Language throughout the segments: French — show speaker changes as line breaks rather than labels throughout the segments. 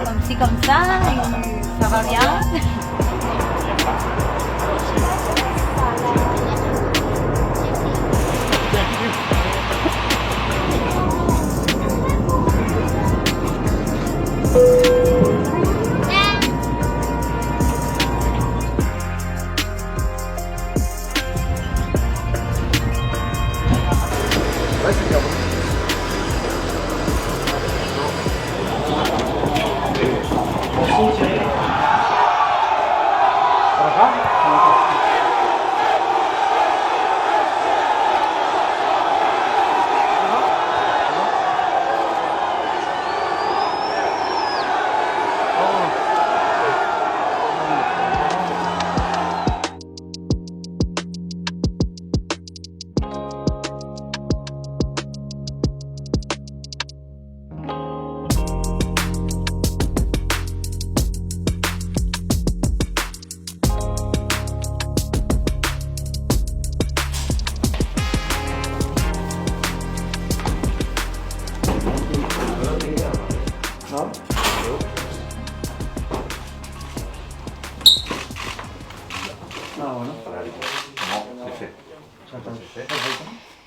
Comme ci, comme ça, ça va bien.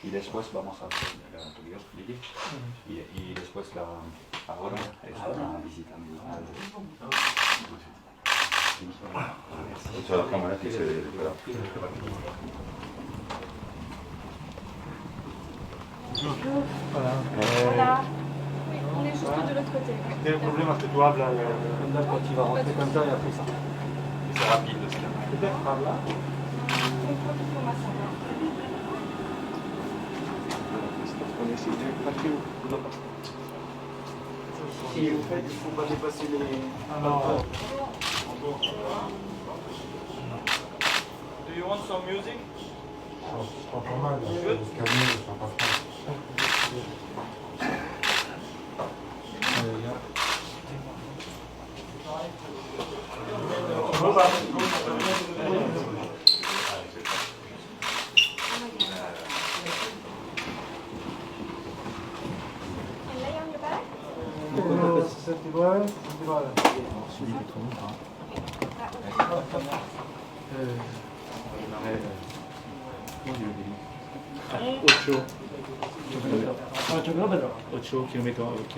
Y después vamos a ver y después ahora es una visita medical. C'è la camera che si vede però.
Voilà. On est juste de l'autre côté.
Quel problème est-ce que tu as là quand tu vas rentrer comme ça et après ça?
C'est rapide aussi.
Peut-être par là. On essaie de pas trop. Si vous faites, il ne faut pas dépasser les.
Ah non. Do you want some music?
C'est pas mal, le camion, ça passe pas.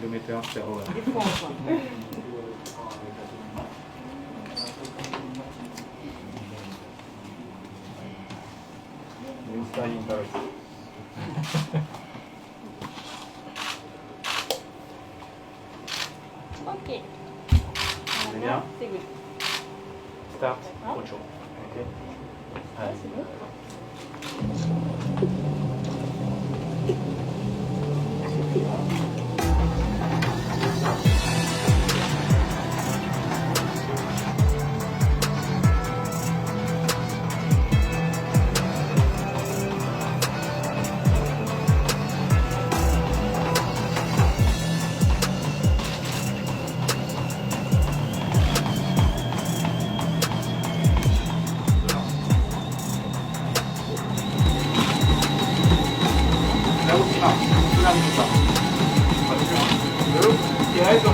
km/h per ora.
Ok.
C'est bien.
C'est good.
Start.
Hein?
Autre chose. Ok.
Ah, c'est bon.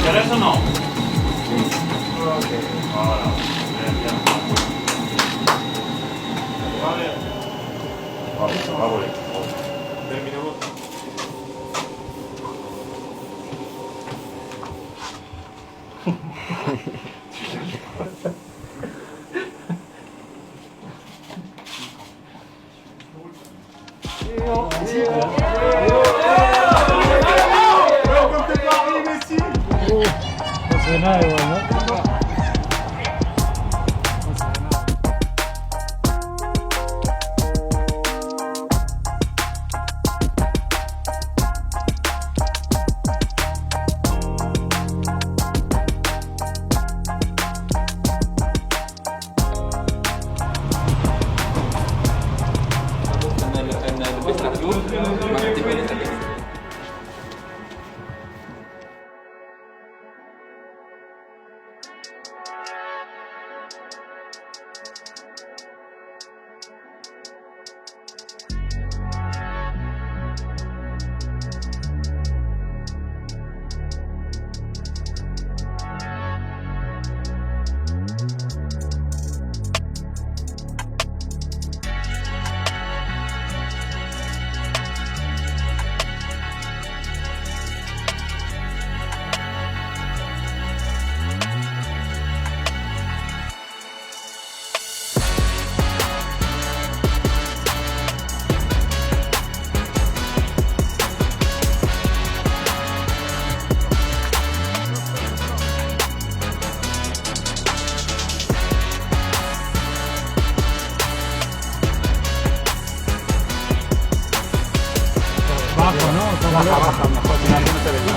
¿Quieres o no?
Ok.
Voilà. Bien.
Bravo.
Terminemos.
Suena igual, ¿no?
Sinabi mo talaga.